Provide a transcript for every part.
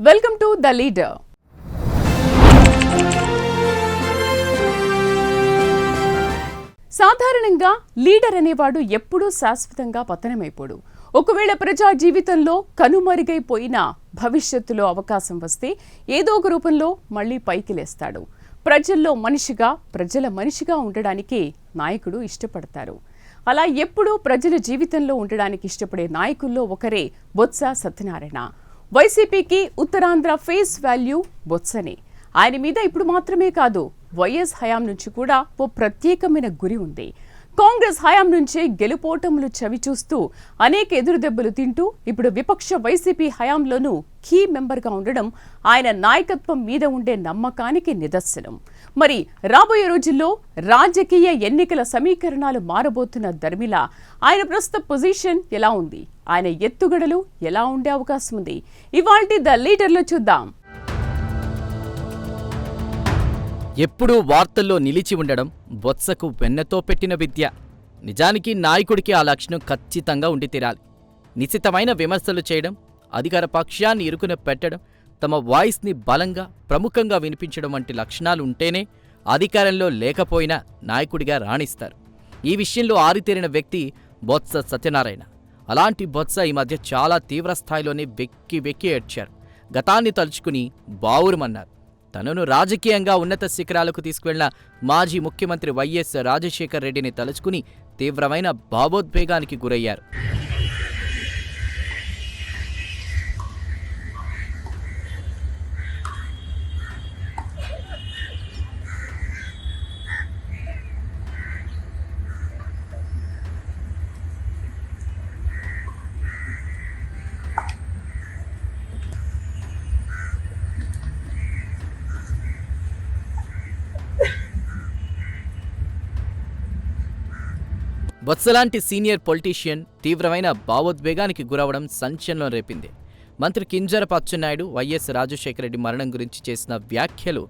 Welcome to the leader. సాధారణంగా leader అనేవాడు ఎప్పుడూ శాశ్వతంగా పతనమైపోడు. ఒకవేళ ప్రజా జీవితంలో కనుమరుగైపోయినా భవిష్యత్తులో అవకాశం వస్తే ఏదో ఒక రూపంలో మళ్లీ పైకి లేస్తాడు. ప్రజల్లో మనిషిగా, ప్రజల మనిషిగా ఉండడానికి నాయకుడు ఇష్టపడతారు. అలా ఎప్పుడూ ప్రజల జీవితంలో ఉండడానికి ఇష్టపడే నాయకుల్లో ఒకరే బొత్స సత్యనారాయణ. వైసీపీకి ఉత్తరాంధ్ర ఫేస్ వాల్యూ బొత్సనే. ఆయన మీద ఇప్పుడు మాత్రమే కాదు, వైఎస్ హయాం నుంచి కూడా ఓ ప్రత్యేకమైన గురి ఉంది. కాంగ్రెస్ హయాం నుంచే గెలుపోటములు చవిచూస్తూ అనేక ఎదురుదెబ్బలు తింటూ ఇప్పుడు విపక్ష వైసీపీ హయాంలోనూ కీ మెంబర్గా ఉండడం ఆయన నాయకత్వం మీద ఉండే నమ్మకానికి నిదర్శనం. మరి రాబోయే రోజుల్లో రాజకీయ ఎన్నికల సమీకరణాలు మారబోతున్న దర్మిలా ఆయన ప్రస్తుత పొజిషన్ ఎలా ఉంది, ఆయన ఎత్తుగడలు ఎలా ఉండే అవకాశం ఉంది, ఇవాల్టి ద లీడర్లో చూద్దాం. ఎప్పుడూ వార్తల్లో నిలిచి ఉండడం బొత్సకు వెన్నతో పెట్టిన విద్య. నిజానికి నాయకుడికి ఆ లక్షణం ఖచ్చితంగా ఉండి తీరాలి. నిశితమైన విమర్శలు చేయడం, అధికార పక్షాన్ని ఇరుకున పెట్టడం, తమ వాయిస్ని బలంగా, ప్రముఖంగా వినిపించడం వంటి లక్షణాలు ఉంటేనే అధికారంలో లేకపోయినా నాయకుడిగా రాణిస్తారు. ఈ విషయంలో ఆరితేరిన వ్యక్తి బొత్స సత్యనారాయణ. అలాంటి బొత్స ఈ మధ్య చాలా తీవ్రస్థాయిలోనే వెక్కి ఏడ్చారు. గతాన్ని తలుచుకుని బావురుమన్నారు. తనను రాజకీయంగా ఉన్నత శిఖరాలకు తీసుకువెళ్లిన మాజీ ముఖ్యమంత్రి వైఎస్ రాజశేఖర్ రెడ్డిని తలుచుకుని తీవ్రమైన భావోద్వేగానికి గురయ్యారు. బొత్సలాంటి సీనియర్ పొలిటీషియన్ తీవ్రమైన భావోద్వేగానికి గురవడం సంచలనం రేపింది. మంత్రి కింజరాపు అచ్చెన్నాయుడు వైఎస్ రాజశేఖర రెడ్డి మరణం గురించి చేసిన వ్యాఖ్యలు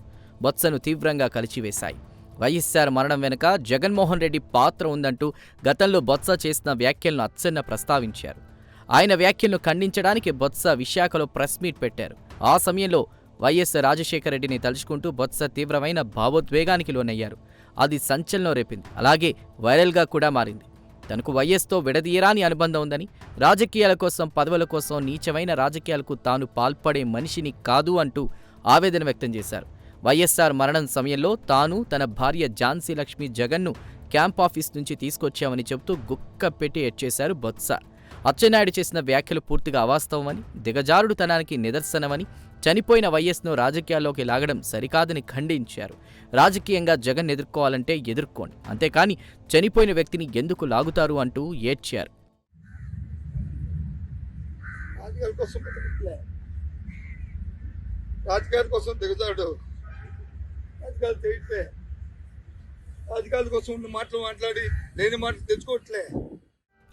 బొత్సను తీవ్రంగా కలిచివేశాయి. వైఎస్ఆర్ మరణం వెనుక జగన్మోహన్ రెడ్డి పాత్ర ఉందంటూ గతంలో బొత్స చేసిన వ్యాఖ్యలను అచ్చెన్న ప్రస్తావించారు. ఆయన వ్యాఖ్యలను ఖండించడానికి బొత్స విశాఖలో ప్రెస్ మీట్ పెట్టారు. ఆ సమయంలో వైఎస్ రాజశేఖర రెడ్డిని తలుచుకుంటూ బొత్స తీవ్రమైన భావోద్వేగానికి లోనయ్యారు. అది సంచలనం రేపింది. అలాగే వైరల్గా కూడా మారింది. తనకు వైఎస్తో విడదీయరాని అనుబంధం ఉందని, రాజకీయాల కోసం, పదవుల కోసం నీచమైన రాజకీయాలకు తాను పాల్పడే మనిషిని కాదు అంటూ ఆవేదన వ్యక్తం చేశారు. వైఎస్ఆర్ మరణం సమయంలో తాను, తన భార్య ఝాన్సీ లక్ష్మి జగన్ను క్యాంప్ ఆఫీస్ నుంచి తీసుకొచ్చామని చెబుతూ గుక్క పెట్టి ఎడ్చేశారు బొత్స. అచ్చెన్నాయుడు చేసిన వ్యాఖ్యలు పూర్తిగా అవాస్తవమని, దిగజారుడుతనానికి నిదర్శనమని, చనిపోయిన వైఎస్ను రాజకీయాల్లోకి లాగడం సరికాదని ఖండించారు. రాజకీయంగా జగన్ ఎదుర్కోవాలంటే ఎదుర్కోండి, అంతేకాని చనిపోయిన వ్యక్తిని ఎందుకు లాగుతారు అంటూ ఏడ్చారు.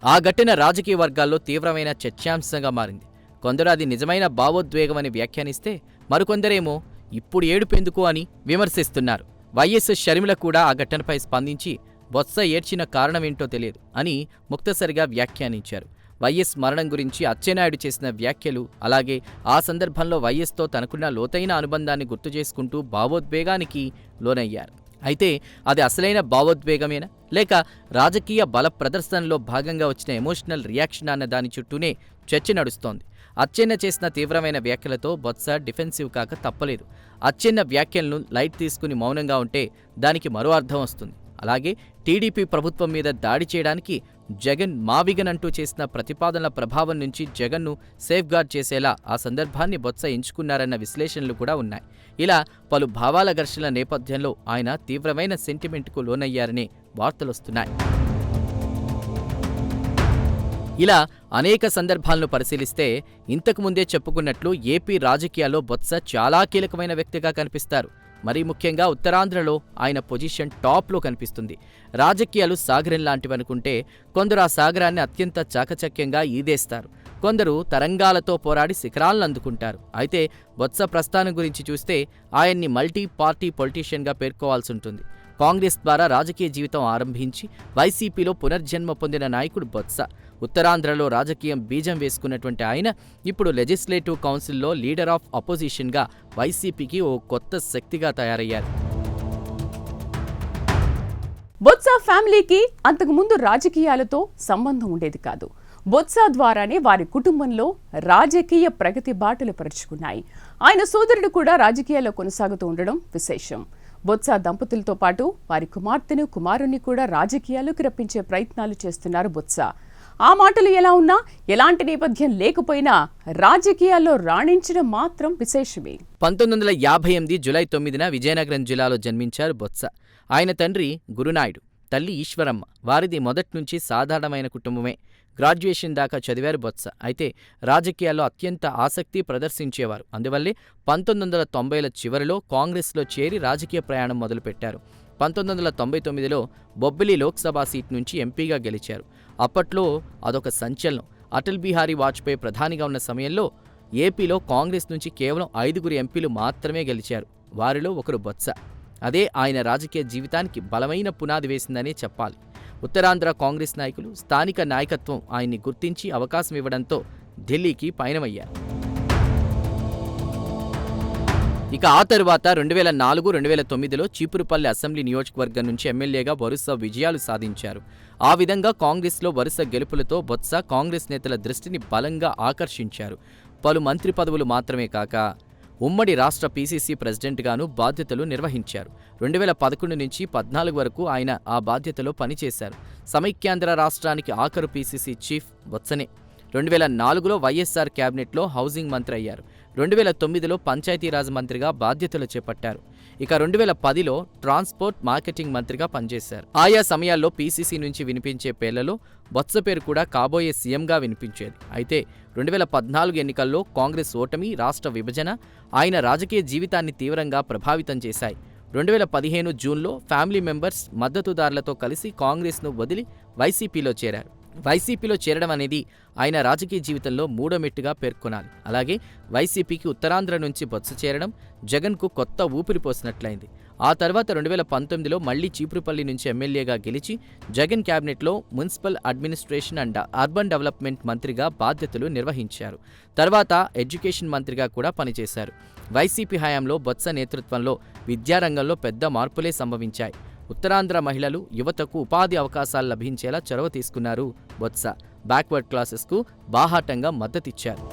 ఆ ఘటన రాజకీయ వర్గాల్లో తీవ్రమైన చర్చాంశంగా మారింది. కొందరు అది నిజమైన భావోద్వేగమని వ్యాఖ్యానిస్తే, మరికొందరేమో ఇప్పుడు ఏడుపెందుకు అని విమర్శిస్తున్నారు. వైఎస్ షర్మిల కూడా ఆ ఘటనపై స్పందించి బొత్స ఏడ్చిన కారణమేంటో తెలియదు అని ముక్తసరిగా వ్యాఖ్యానించారు. వైఎస్ మరణం గురించి అచ్చెన్నాయుడు చేసిన వ్యాఖ్యలు, అలాగే ఆ సందర్భంలో వైఎస్తో తనకున్న లోతైన అనుబంధాన్ని గుర్తు చేసుకుంటూ భావోద్వేగానికి లోనయ్యారు. అయితే అది అసలైన భావోద్వేగమేనా, లేక రాజకీయ బల ప్రదర్శనలో భాగంగా వచ్చిన ఎమోషనల్ రియాక్షన్ అన్న దాని చుట్టూనే చర్చ నడుస్తోంది. అచ్చెన్న చేసిన తీవ్రమైన వ్యాఖ్యలతో బొత్స డిఫెన్సివ్ కాక తప్పలేదు. అచ్చెన్న వ్యాఖ్యలను లైట్ తీసుకుని మౌనంగా ఉంటే దానికి మరో అర్థం వస్తుంది. అలాగే టీడీపీ ప్రభుత్వం మీద దాడి చేయడానికి జగన్ మావిగన్ అంటూ చేసిన ప్రతిపాదనల ప్రభావం నుంచి జగన్ను సేఫ్గార్డ్ చేసేలా ఆ సందర్భాన్ని బొత్స ఎంచుకున్నారన్న విశ్లేషణలు కూడా ఉన్నాయి. ఇలా పలు భావాల ఘర్షణల నేపథ్యంలో ఆయన తీవ్రమైన సెంటిమెంట్కు లోనయ్యారనే వార్తలొస్తున్నాయి. ఇలా అనేక సందర్భాలను పరిశీలిస్తే ఇంతకుముందే చెప్పుకున్నట్లు ఏపీ రాజకీయాల్లో బొత్స చాలా కీలకమైన వ్యక్తిగా కనిపిస్తారు. మరీ ముఖ్యంగా ఉత్తరాంధ్రలో ఆయన పొజిషన్ టాప్లో కనిపిస్తుంది. రాజకీయాలు సాగరం లాంటివనుకుంటే కొందరు ఆ సాగరాన్ని అత్యంత చాకచక్యంగా ఈదేస్తారు. కొందరు తరంగాలతో పోరాడి శిఖరాలను అందుకుంటారు. అయితే బొత్స ప్రస్థానం గురించి చూస్తే ఆయన్ని మల్టీ పార్టీ పొలిటీషియన్గా పేర్కోవాల్సి ఉంటుంది. కాంగ్రెస్ ద్వారా రాజకీయ జీవితం ఆరంభించి వైసీపీలో పునర్జన్మ పొందిన నాయకుడు బొత్స. ఉత్తరాంధ్రలో రాజకీయం బీజం వేసుకున్నటువంటి ఆయన ఇప్పుడు లెజిస్లేటివ్ కౌన్సిల్లో లీడర్ ఆఫ్ అపోజిషన్గా వైసీపీకి ఓ కొత్త శక్తిగా తయారయ్యారు. బొత్స ఫ్యామిలీకి అంతకుముందు రాజకీయాలతో సంబంధం ఉండేది కాదు. బొత్స ద్వారానే వారి కుటుంబంలో రాజకీయ ప్రగతి బాటలు పరుచుకున్నాయి. ఆయన సోదరుడు కూడా రాజకీయాల్లో కొనసాగుతూ ఉండడం విశేషం. బొత్స దంపతులతో పాటు వారి కుమార్తెను కుమారుణ్ణి కూడా రాజకీయాల్లోకి రప్పించే ప్రయత్నాలు చేస్తున్నారు బొత్స. ఆ మాటలు ఎలా ఉన్నా, ఎలాంటి నేపథ్యం లేకపోయినా రాజకీయాల్లో రాణించడం మాత్రం విశేషమే. 1958 జూలై 9న విజయనగరం జిల్లాలో జన్మించారు బొత్స. ఆయన తండ్రి గురునాయుడు, తల్లి ఈశ్వరమ్మ. వారిది మొదట్నుంచి సాధారణమైన కుటుంబమే. గ్రాడ్యుయేషన్ దాకా చదివారు బొత్స. అయితే రాజకీయాల్లో అత్యంత ఆసక్తి ప్రదర్శించేవారు. అందువల్లే 1990ల చివరిలో కాంగ్రెస్లో చేరి రాజకీయ ప్రయాణం మొదలుపెట్టారు. 1999లో బొబ్బిలి లోక్సభ సీట్ నుంచి ఎంపీగా గెలిచారు. అప్పట్లో అదొక సంచలనం. అటల్ బిహారీ వాజ్పేయి ప్రధానిగా ఉన్న సమయంలో ఏపీలో కాంగ్రెస్ నుంచి కేవలం 5 ఎంపీలు మాత్రమే గెలిచారు. వారిలో ఒకరు బొత్స. అదే ఆయన రాజకీయ జీవితానికి బలమైన పునాది వేసిందనే చెప్పాలి. ఉత్తరాంధ్ర కాంగ్రెస్ నాయకులు, స్థానిక నాయకత్వం ఆయన్ని గుర్తించి అవకాశం ఇవ్వడంతో ఢిల్లీకి పయనమయ్యారు. ఇక ఆ తరువాత 2004-2009లో చీపురుపల్లి అసెంబ్లీ నియోజకవర్గం నుంచి ఎమ్మెల్యేగా వరుస విజయాలు సాధించారు. ఆ విధంగా కాంగ్రెస్లో వరుస గెలుపులతో బొత్స కాంగ్రెస్ నేతల దృష్టిని బలంగా ఆకర్షించారు. పలు మంత్రి పదవులు మాత్రమే కాక ఉమ్మడి రాష్ట్ర పీసీసీ ప్రెసిడెంట్గాను బాధ్యతలు నిర్వహించారు. 2011 నుంచి 14 వరకు ఆయన ఆ బాధ్యతలో పనిచేశారు. సమైక్యాంధ్ర రాష్ట్రానికి ఆఖరు పీసీసీ చీఫ్ బొత్సనే. 2004లో వైఎస్ఆర్ క్యాబినెట్లో హౌసింగ్ మంత్రి అయ్యారు. 2009లో పంచాయతీరాజ్ మంత్రిగా బాధ్యతలు చేపట్టారు. ఇక 2010లో ట్రాన్స్పోర్ట్ మార్కెటింగ్ మంత్రిగా పనిచేశారు. ఆయా సమయాల్లో పీసీసీ నుంచి వినిపించే పేర్లలో బొత్స పేరు కూడా కాబోయే సీఎంగా వినిపించేది. అయితే 2014 ఎన్నికల్లో కాంగ్రెస్ ఓటమి, రాష్ట్ర విభజన ఆయన రాజకీయ జీవితాన్ని తీవ్రంగా ప్రభావితం చేశాయి. 2015 జూన్లో ఫ్యామిలీ మెంబర్స్, మద్దతుదారులతో కలిసి కాంగ్రెస్ను వదిలి వైసీపీలో చేరారు. వైసీపీలో చేరడం అనేది ఆయన రాజకీయ జీవితంలో మూడో మెట్టుగా పేర్కొనాలి. అలాగే వైసీపీకి ఉత్తరాంధ్ర నుంచి బొత్స చేరడం జగన్కు కొత్త ఊపిరి పోసినట్లయింది. ఆ తర్వాత 2019లో మళ్లీ చీపురుపల్లి నుంచి ఎమ్మెల్యేగా గెలిచి జగన్ క్యాబినెట్లో municipal administration and urban development మంత్రిగా బాధ్యతలు నిర్వహించారు. తర్వాత ఎడ్యుకేషన్ మంత్రిగా కూడా పనిచేశారు. వైసీపీ హయాంలో బొత్స నేతృత్వంలో విద్యారంగంలో పెద్ద మార్పులే సంభవించాయి. ఉత్తరాంధ్ర మహిళలు, యువతకు ఉపాధి అవకాశాలు లభించేలా చొరవ తీసుకున్నారు బొత్స. బ్యాక్వర్డ్ క్లాసెస్కు బాహాటంగా మద్దతిచ్చారు.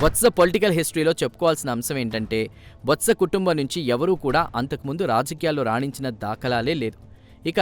బొత్స పొలిటికల్ హిస్టరీలో చెప్పుకోవాల్సిన అంశం ఏంటంటే, బొత్స కుటుంబం నుంచి ఎవరూ కూడా అంతకుముందు రాజకీయాల్లో రాణించిన దాఖలాలే లేదు. ఇక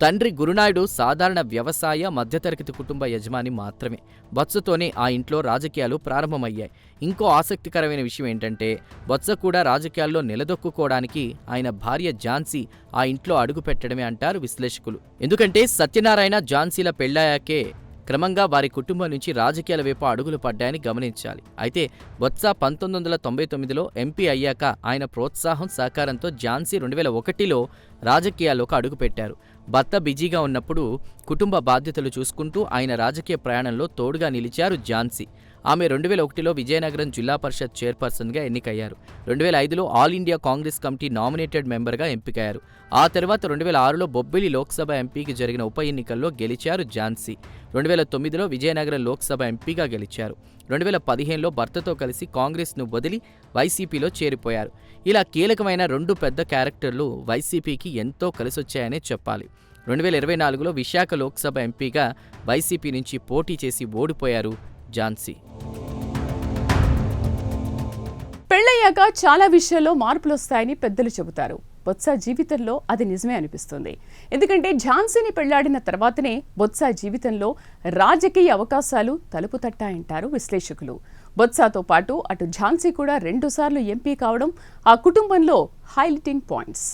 తండ్రి గురునాయుడు సాధారణ వ్యవసాయ మధ్యతరగతి కుటుంబ యజమాని మాత్రమే. బొత్సతోనే ఆ ఇంట్లో రాజకీయాలు ప్రారంభమయ్యాయి. ఇంకో ఆసక్తికరమైన విషయం ఏంటంటే, బొత్స కూడా రాజకీయాల్లో నిలదొక్కుకోవడానికి ఆయన భార్య ఝాన్సీ ఆ ఇంట్లో అడుగుపెట్టడమే అంటారు విశ్లేషకులు. ఎందుకంటే సత్యనారాయణ, ఝాన్సీల పెళ్లయ్యాకే క్రమంగా వారి కుటుంబం నుంచి రాజకీయాల వైపు అడుగులు పడ్డాయని గమనించాలి. అయితే బొత్స 1999లో ఎంపీ అయ్యాక ఆయన ప్రోత్సాహం, సహకారంతో ఝాన్సీ 2001లో రాజకీయాల్లోకి అడుగుపెట్టారు. భర్త బిజీగా ఉన్నప్పుడు కుటుంబ బాధ్యతలు చూసుకుంటూ ఆయన రాజకీయ ప్రయాణంలో తోడుగా నిలిచారు ఝాన్సీ. ఆమె 2001లో విజయనగరం జిల్లా పరిషత్ చైర్పర్సన్గా ఎన్నికయ్యారు. 2005లో All India Congress Committee nominated మెంబర్గా ఎంపికయ్యారు. ఆ తర్వాత 2006లో బొబ్బిలి లోక్సభ ఎంపీకి జరిగిన ఉప ఎన్నికల్లో గెలిచారు ఝాన్సీ. 2009లో విజయనగరం లోక్సభ ఎంపీగా గెలిచారు. 2015లో భర్తతో కలిసి కాంగ్రెస్ను వదిలి వైసీపీలో చేరిపోయారు. ఇలా కీలకమైన 2 పెద్ద క్యారెక్టర్లు వైసీపీకి ఎంతో కలిసొచ్చాయనే చెప్పాలి. 2024లో విశాఖ లోక్సభ ఎంపీగా వైసీపీ నుంచి పోటీ చేసి ఓడిపోయారు ఝాన్సీ. పెళ్లయ్యాక చాలా విషయాల్లో మార్పులు వస్తాయని పెద్దలు చెబుతారు. బొత్స జీవితంలో అది నిజమే అనిపిస్తుంది. ఎందుకంటే ఝాన్సీని పెళ్లాడిన తర్వాతనే బొత్స జీవితంలో రాజకీయ అవకాశాలు తలుపు తట్టాయంటారు విశ్లేషకులు. బొత్సతో పాటు అటు ఝాన్సీ కూడా 2 సార్లు ఎంపీ కావడం ఆ కుటుంబంలో హైలైటింగ్ పాయింట్స్.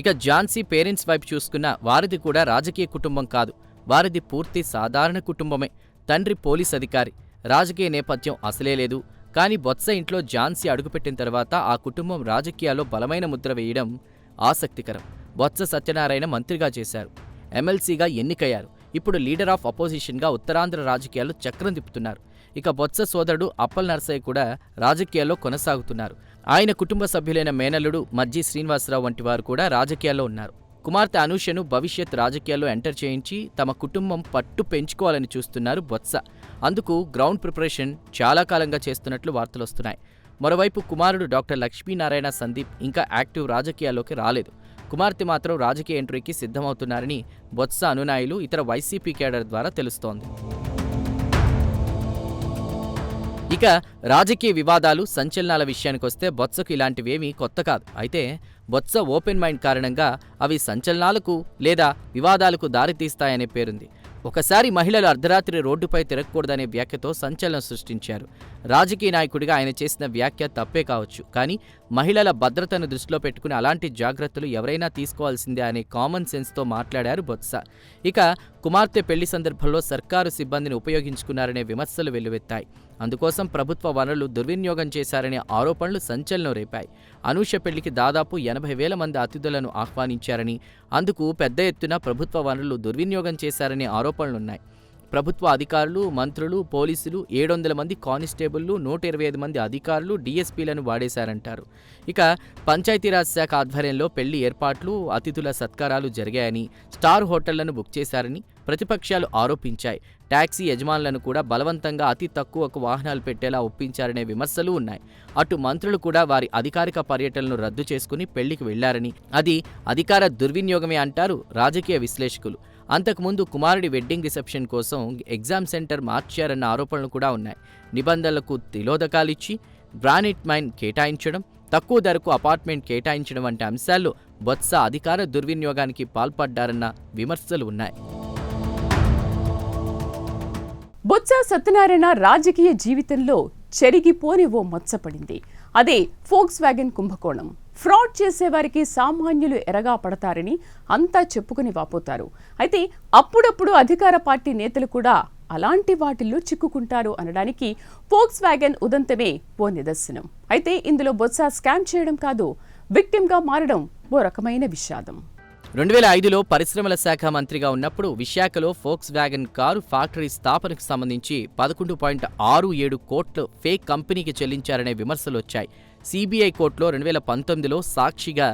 ఇక ఝాన్సీ పేరెంట్స్ వైపు చూసుకున్న వారిది కూడా రాజకీయ కుటుంబం కాదు. వారిది పూర్తి సాధారణ కుటుంబమే. తండ్రి పోలీస్ అధికారి. రాజకీయ నేపథ్యం అసలే లేదు. కానీ బొత్స ఇంట్లో ఝాన్సీ అడుగుపెట్టిన తర్వాత ఆ కుటుంబం రాజకీయాల్లో బలమైన ముద్ర వేయడం ఆసక్తికరం. బొత్స సత్యనారాయణ మంత్రిగా చేశారు. ఎమ్మెల్సీగా ఎన్నికయ్యారు. ఇప్పుడు లీడర్ ఆఫ్ అపోజిషన్గా ఉత్తరాంధ్ర రాజకీయాల్లో చక్రం తిప్పుతున్నారు. ఇక బొత్స సోదరుడు అప్పల్ నర్సయ్య కూడా రాజకీయాల్లో కొనసాగుతున్నారు. ఆయన కుటుంబ సభ్యులైన మేనల్లుడు మజ్జి శ్రీనివాసరావు వంటి వారు కూడా రాజకీయాల్లో ఉన్నారు. కుమార్తె అనూషను భవిష్యత్ రాజకీయాల్లో ఎంటర్ చేయించి తమ కుటుంబం పట్టు పెంచుకోవాలని చూస్తున్నారు బొత్స. అందుకు గ్రౌండ్ ప్రిపరేషన్ చాలా కాలంగా చేస్తున్నట్లు వార్తలొస్తున్నాయి. మరోవైపు కుమారుడు డాక్టర్ లక్ష్మీనారాయణ సందీప్ ఇంకా యాక్టివ్ రాజకీయాల్లోకి రాలేదు. కుమార్తె మాత్రం రాజకీయ ఎంట్రీకి సిద్ధమవుతున్నారని బొత్స అనునాయులు, ఇతర వైసీపీ కేడర్ ద్వారా తెలుస్తోంది. ఇక రాజకీయ వివాదాలు, సంచలనాల విషయానికొస్తే బొత్సకు ఇలాంటివేమీ కొత్త కాదు. అయితే బొత్స ఓపెన్ మైండ్ కారణంగా అవి సంచలనాలకు లేదా వివాదాలకు దారితీస్తాయనే పేరుంది. ఒకసారి మహిళలు అర్ధరాత్రి రోడ్డుపై తిరగకూడదనే వ్యాఖ్యతో సంచలనం సృష్టించారు. రాజకీయ నాయకుడిగా ఆయన చేసిన వ్యాఖ్య తప్పే కావచ్చు, కానీ మహిళల భద్రతను దృష్టిలో పెట్టుకుని అలాంటి జాగ్రత్తలు ఎవరైనా తీసుకోవాల్సిందే అనే కామన్ సెన్స్తో మాట్లాడారు బొత్స. ఇక కుమార్తె పెళ్లి సందర్భంలో సర్కారు సిబ్బందిని ఉపయోగించుకున్నారనే విమర్శలు వెల్లువెత్తాయి. అందుకోసం ప్రభుత్వ వనరులు దుర్వినియోగం చేశారనే ఆరోపణలు సంచలనం రేపాయి. అనూష పెళ్లికి దాదాపు 80,000 మంది అతిథులను ఆహ్వానించారని, అందుకు పెద్ద ఎత్తున ప్రభుత్వ వనరులు దుర్వినియోగం చేశారనే ఆరోపణలున్నాయి. ప్రభుత్వ అధికారులు, మంత్రులు, పోలీసులు, 700 మంది కానిస్టేబుళ్లు, 125 మంది అధికారులు, డీఎస్పీలను వాడేశారంటారు. ఇక పంచాయతీరాజ్ శాఖ ఆధ్వర్యంలో పెళ్లి ఏర్పాట్లు, అతిథుల సత్కారాలు జరిగాయని, స్టార్ హోటళ్లను బుక్ చేశారని ప్రతిపక్షాలు ఆరోపించాయి. టాక్సీ యజమానులను కూడా బలవంతంగా అతి తక్కువకు వాహనాలు పెట్టేలా ఒప్పించారనే విమర్శలు ఉన్నాయి. అటు మంత్రులు కూడా వారి అధికారిక పర్యటనలు రద్దు చేసుకుని పెళ్లికి వెళ్లారని, అది అధికార దుర్వినియోగమే అంటారు రాజకీయ విశ్లేషకులు. అంతకుముందు కుమారుడి వెడ్డింగ్ రిసెప్షన్ కోసం ఎగ్జామ్ సెంటర్ మార్చారన్న ఆరోపణలు కూడా ఉన్నాయి. నిబంధనలకు తిలోదకాలిచ్చి గ్రానైట్ మైన్ కేటాయించడం, తక్కువ ధరకు అపార్ట్మెంట్ కేటాయించడం వంటి అంశాల్లో బొత్స అధికార దుర్వినియోగానికి పాల్పడ్డారన్న విమర్శలు ఉన్నాయి. బొత్స సత్యనారాయణ రాజకీయ జీవితంలో చెరిగిపోని ఓ మచ్చపడింది. అదే ఫోక్స్ వ్యాగన్ కుంభకోణం. ఫ్రాడ్ చేసేవారికి సామాన్యులు ఎరగా పడతారని అంతా చెప్పుకుని వాపోతారు. అయితే అప్పుడప్పుడు అధికార పార్టీ నేతలు కూడా అలాంటి వాటిల్లో చిక్కుకుంటారు అనడానికి ఫోక్స్ వ్యాగన్ ఉదంతమే ఓ నిదర్శనం. అయితే ఇందులో బొత్స స్కామ్ చేయడం కాదు, విక్టిమ్గా మారడం ఓ రకమైన విషాదం. 2005లో పరిశ్రమల శాఖ మంత్రిగా ఉన్నప్పుడు విశాఖలో ఫోక్స్ వ్యాగన్ కారు ఫ్యాక్టరీ స్థాపనకు సంబంధించి 11.67 కోట్లు ఫేక్ కంపెనీకి చెల్లించారనే విమర్శలు వచ్చాయి. సిబిఐ కోర్టులో 2019లో సాక్షిగా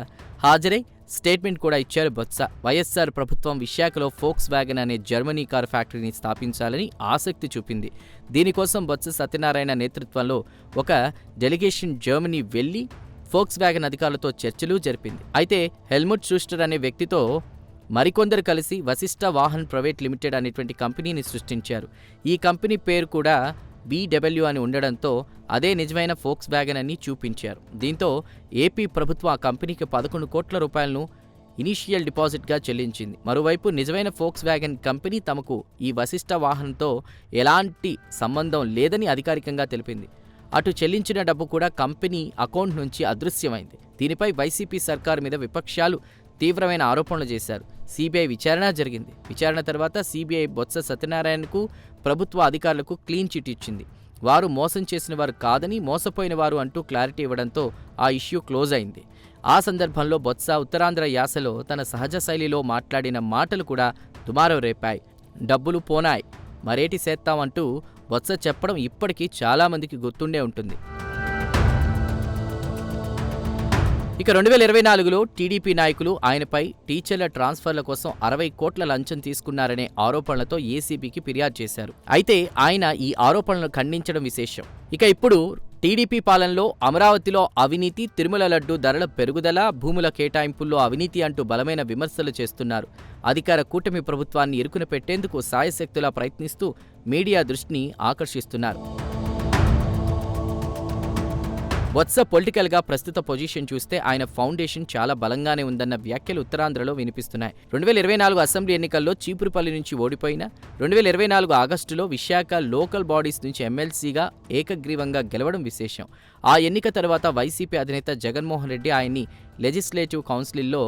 హాజరై స్టేట్మెంట్ కూడా ఇచ్చారు బొత్స. వైఎస్ఆర్ ప్రభుత్వం విశాఖలో ఫోక్స్ వ్యాగన్ అనే జర్మనీ కారు ఫ్యాక్టరీని స్థాపించాలని ఆసక్తి చూపింది. దీనికోసం బొత్స సత్యనారాయణ నేతృత్వంలో ఒక డెలిగేషన్ జర్మనీ వెళ్లి ఫోక్స్ వ్యాగన్ అధికారులతో చర్చలు జరిపింది. అయితే హెల్ముట్ షూస్టర్ అనే వ్యక్తితో మరికొందరు కలిసి వశిష్ఠ వాహన్ ప్రైవేట్ లిమిటెడ్ అనేటువంటి కంపెనీని సృష్టించారు. ఈ కంపెనీ పేరు కూడా BW అని ఉండడంతో అదే నిజమైన ఫోక్స్ వ్యాగన్ అని చూపించారు. దీంతో ఏపీ ప్రభుత్వం ఆ కంపెనీకి 11 కోట్ల రూపాయలను ఇనీషియల్ డిపాజిట్గా చెల్లించింది. మరోవైపు నిజమైన ఫోక్స్ వ్యాగన్ కంపెనీ తమకు ఈ వశిష్ఠ వాహనంతో ఎలాంటి సంబంధం లేదని అధికారికంగా తెలిపింది. అటు చెల్లించిన డబ్బు కూడా కంపెనీ అకౌంట్ నుంచి అదృశ్యమైంది. దీనిపై వైసీపీ సర్కారు మీద విపక్షాలు తీవ్రమైన ఆరోపణలు చేశారు. సిబిఐ విచారణ జరిగింది. విచారణ తర్వాత సిబిఐ బొత్స సత్యనారాయణకు, ప్రభుత్వ అధికారులకు క్లీన్ చిట్ ఇచ్చింది. వారు మోసం చేసిన వారు కాదని, మోసపోయిన వారు అంటూ క్లారిటీ ఇవ్వడంతో ఆ ఇష్యూ క్లోజ్ అయింది. ఆ సందర్భంలో బొత్స ఉత్తరాంధ్ర యాసలో తన సహజ శైలిలో మాట్లాడిన మాటలు కూడా దుమారం రేపాయి. డబ్బులు పోనాయ్, మరేటి చేస్తామంటూ బొత్స చెప్పడం ఇప్పటికీ చాలామందికి గుర్తుండే ఉంటుంది. ఇక 2024లో టీడీపీ నాయకులు ఆయనపై టీచర్ల ట్రాన్స్ఫర్ల కోసం 60 కోట్ల లంచం తీసుకున్నారనే ఆరోపణలతో ఏసీబీకి ఫిర్యాదు చేశారు. అయితే ఆయన ఈ ఆరోపణలను ఖండించడం విశేషం. ఇక ఇప్పుడు టీడీపీ పాలనలో అమరావతిలో అవినీతి, తిరుమల లడ్డు ధరల పెరుగుదల, భూముల కేటాయింపుల్లో అవినీతి అంటూ బలమైన విమర్శలు చేస్తున్నారు. అధికార కూటమి ప్రభుత్వాన్ని ఇరుకున పెట్టేందుకు సాయశక్తులా ప్రయత్నిస్తూ మీడియా దృష్టిని ఆకర్షిస్తున్నారు. బొత్స పొలిటికల్గా ప్రస్తుత పొజిషన్ చూస్తే ఆయన ఫౌండేషన్ చాలా బలంగానే ఉందన్న వ్యాఖ్యలు ఉత్తరాంధ్రలో వినిపిస్తున్నాయి. 2024 అసెంబ్లీ ఎన్నికల్లో చీపురుపల్లి నుంచి ఓడిపోయిన 2024 ఆగస్టులో విశాఖ లోకల్ బాడీస్ నుంచి ఎమ్మెల్సీగా ఏకగ్రీవంగా గెలవడం విశేషం. ఆ ఎన్నిక తర్వాత వైసీపీ అధినేత జగన్మోహన్ రెడ్డి ఆయన్ని లెజిస్లేటివ్ కౌన్సిల్లో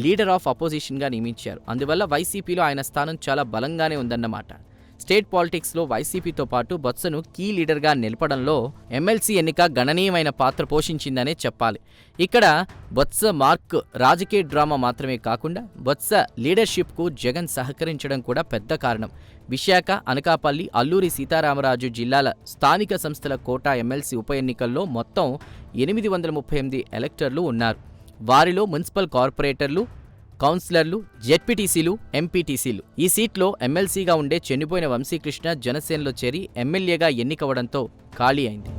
లీడర్ ఆఫ్ అపోజిషన్గా నియమించారు. అందువల్ల వైసీపీలో ఆయన స్థానం చాలా బలంగానే ఉందన్నమాట. స్టేట్ పాలిటిక్స్లో వైసీపీతో పాటు బొత్సను కీ లీడర్గా నిలపడంలో ఎమ్మెల్సీ ఎన్నిక గణనీయమైన పాత్ర పోషించిందనే చెప్పాలి. ఇక్కడ బొత్స మార్క్ రాజకీయ డ్రామా మాత్రమే కాకుండా బొత్స లీడర్షిప్కు జగన్ సహకరించడం కూడా పెద్ద కారణం. విశాఖ, అనకాపల్లి, అల్లూరి సీతారామరాజు జిల్లాల స్థానిక సంస్థల కోటా ఎమ్మెల్సీ ఉప ఎన్నికల్లో మొత్తం 838 ఎలక్టర్లు ఉన్నారు. వారిలో మున్సిపల్ కార్పొరేటర్లు కౌన్సిలర్లు, జెడ్పీటీసీలు, ఎంపీటీసీలు. ఈ సీట్లో ఎమ్మెల్సీగా ఉండే చనిపోయిన వంశీకృష్ణ జనసేనలో చేరి ఎమ్మెల్యేగా ఎన్నికవడంతో ఖాళీ అయింది.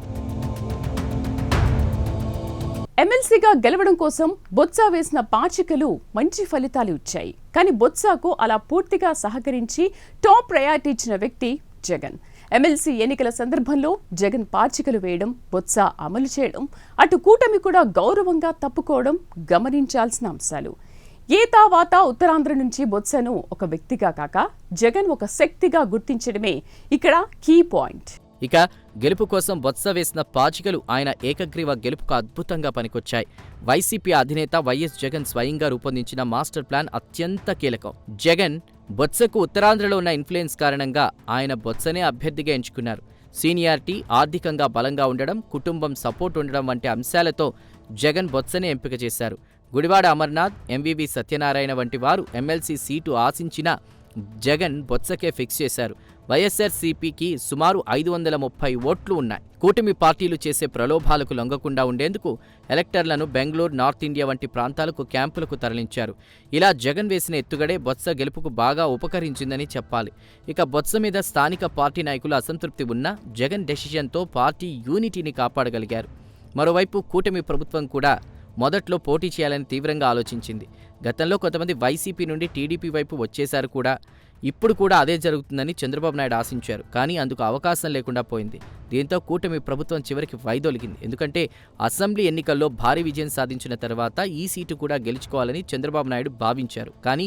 ఎమ్మెల్సీగా గెలవడం కోసం బొత్స వేసిన పాచికలు మంచి ఫలితాలు ఇచ్చాయి. కానీ బొత్సకు అలా పూర్తిగా సహకరించి టాప్ ప్రయారిటీ ఇచ్చిన వ్యక్తి జగన్. ఎమ్మెల్సీ ఎన్నికల సందర్భంలో జగన్ పాచికలు వేయడం, బొత్స అమలు చేయడం, అటు కూటమి కూడా గౌరవంగా తప్పుకోవడం గమనించాల్సిన అంశాలు. ఏతావాతా ఉత్తరాంధ్ర నుంచి బొత్సను ఒక వ్యక్తిగా కాక జగన్ ఒక శక్తిగా గుర్తించడమే ఇక్కడ కీ పాయింట్. ఇక గెలుపు కోసం బొత్స వేసిన పాచికలు ఆయన ఏకగ్రీవ గెలుపుకు అద్భుతంగా పనికొచ్చాయి. వైసీపీ అధినేత వైఎస్ జగన్ స్వయంగా రూపొందించిన మాస్టర్ ప్లాన్ అత్యంత కీలకం. జగన్ బొత్సకు ఉత్తరాంధ్రలో ఉన్న ఇన్ఫ్లుయెన్స్ కారణంగా ఆయన బొత్సనే అభ్యర్థిగా ఎంచుకున్నారు. సీనియారిటీ, ఆర్థికంగా బలంగా ఉండడం, కుటుంబం సపోర్ట్ ఉండడం వంటి అంశాలతో జగన్ బొత్సనే ఎంపిక చేశారు. గుడివాడ అమర్నాథ్, ఎంవీవీ సత్యనారాయణ వంటి వారు ఎమ్మెల్సీ సీటు ఆశించినా జగన్ బొత్సకే ఫిక్స్ చేశారు. వైఎస్ఆర్సీపీకి సుమారు 530 ఓట్లు ఉన్నాయి. కూటమి పార్టీలు చేసే ప్రలోభాలకు లొంగకుండా ఉండేందుకు ఎలక్టర్లను బెంగళూరు, నార్త్ ఇండియా వంటి ప్రాంతాలకు క్యాంపులకు తరలించారు. ఇలా జగన్ వేసిన ఎత్తుగడే బొత్స గెలుపుకు బాగా ఉపకరించిందని చెప్పాలి. ఇక బొత్స మీద స్థానిక పార్టీ నాయకులు అసంతృప్తి ఉన్నా జగన్ డెసిషన్తో పార్టీ యూనిటీని కాపాడగలిగారు. మరోవైపు కూటమి ప్రభుత్వం కూడా మొదట్లో పోటీ చేయాలని తీవ్రంగా ఆలోచించింది. గతంలో కొంతమంది వైసీపీ నుండి టీడీపీ వైపు వచ్చేశారు కూడా. ఇప్పుడు కూడా అదే జరుగుతుందని చంద్రబాబు నాయుడు ఆశించారు. కానీ అందుకు అవకాశం లేకుండా పోయింది. దీంతో కూటమి ప్రభుత్వం చివరికి వైదొలిగింది. ఎందుకంటే అసెంబ్లీ ఎన్నికల్లో భారీ విజయం సాధించిన తర్వాత ఈ సీటు కూడా గెలుచుకోవాలని చంద్రబాబు నాయుడు భావించారు. కానీ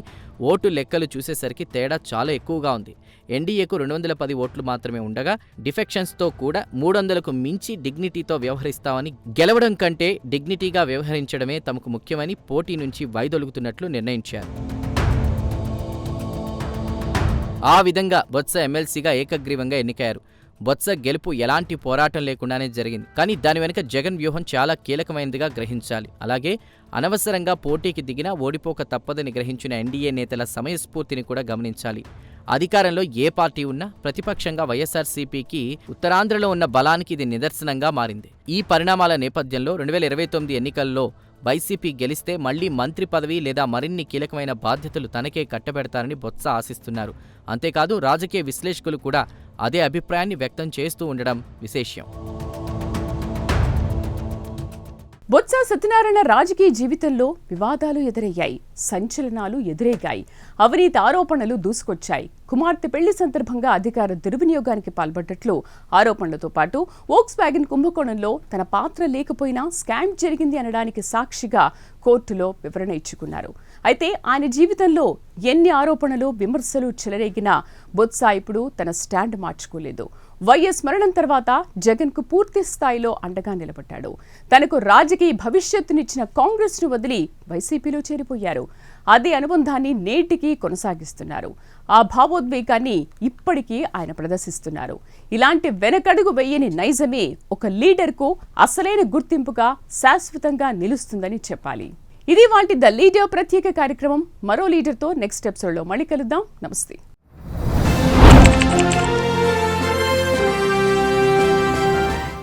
ఓటు లెక్కలు చూసేసరికి తేడా చాలా ఎక్కువగా ఉంది. ఎన్డీఏకు 210 ఓట్లు మాత్రమే ఉండగా డిఫెక్షన్స్తో కూడా 300కు మించి డిగ్నిటీతో వ్యవహరిస్తామని, గెలవడం కంటే డిగ్నిటీగా వ్యవహరించడమే తమకు ముఖ్యమని పోటీ నుంచి వైదొలుగుతున్నట్లు నిర్ణయించారు. ఆ విధంగా బొత్స ఎమ్మెల్సీగా ఏకగ్రీవంగా ఎన్నికయ్యారు. బొత్స గెలుపు ఎలాంటి పోరాటం లేకుండానే జరిగింది. కానీ దాని వెనుక జగన్ వ్యూహం చాలా కీలకమైనదిగా గ్రహించాలి. అలాగే అనవసరంగా పోటీకి దిగినా ఓడిపోక తప్పదని గ్రహించిన ఎన్డీఏ నేతల సమయస్ఫూర్తిని కూడా గమనించాలి. అధికారంలో ఏ పార్టీ ఉన్నా ప్రతిపక్షంగా వైఎస్ఆర్సీపీకి ఉత్తరాంధ్రలో ఉన్న బలానికి ఇది నిదర్శనంగా మారింది. ఈ పరిణామాల నేపథ్యంలో 2029 ఎన్నికల్లో వైసీపీ గెలిస్తే మళ్లీ మంత్రి పదవి లేదా మరిన్ని కీలకమైన బాధ్యతలు తనకే కట్టబెడతారని బొత్స ఆశిస్తున్నారు. అంతేకాదు రాజకీయ విశ్లేషకులు కూడా అదే అభిప్రాయాన్ని వ్యక్తం చేస్తూ ఉండడం విశేషం. బొత్స సత్యనారాయణ రాజకీయ జీవితంలో వివాదాలు ఎదురయ్యాయి, సంచలనాలు ఎదురేగాయి, అవినీతి ఆరోపణలు దూసుకొచ్చాయి. కుమార్తె పెళ్లి సందర్భంగా అధికార దుర్వినియోగానికి పాల్పడ్డట్లు ఆరోపణలతో పాటు వోక్స్ వ్యాగన్ కుంభకోణంలో తన పాత్ర లేకపోయినా స్కామ్ జరిగింది అనడానికి సాక్షిగా కోర్టులో వివరణ ఇచ్చుకున్నారు. అయితే ఆయన జీవితంలో ఎన్ని ఆరోపణలు, విమర్శలు చెలరేగినా బొత్స ఇప్పుడు తన స్టాండ్ మార్చుకోలేదు. వైఎస్ మరణం తర్వాత జగన్కు పూర్తి స్థాయిలో అండగా నిలబడ్డాడు. తనకు రాజకీయ భవిష్యత్తునిచ్చిన కాంగ్రెస్ను వదిలి వైసీపీలో చేరిపోయారు. అదే అనుబంధాన్ని నేటికి కొనసాగిస్తున్నారు. ఆ భావోద్వేగాన్ని ఇప్పటికీ ఆయన ప్రదర్శిస్తున్నారు. ఇలాంటి వెనకడుగు వెయ్యని నైజమే ఒక లీడర్కు అసలైన గుర్తింపుగా శాశ్వతంగా నిలుస్తుందని చెప్పాలి. ఇది వాటి ద లీడర్ ప్రత్యేక కార్యక్రమం. మరో లీడర్తో నెక్స్ట్ ఎపిసోడ్లో మళ్ళీ కలుద్దాం. నమస్తే.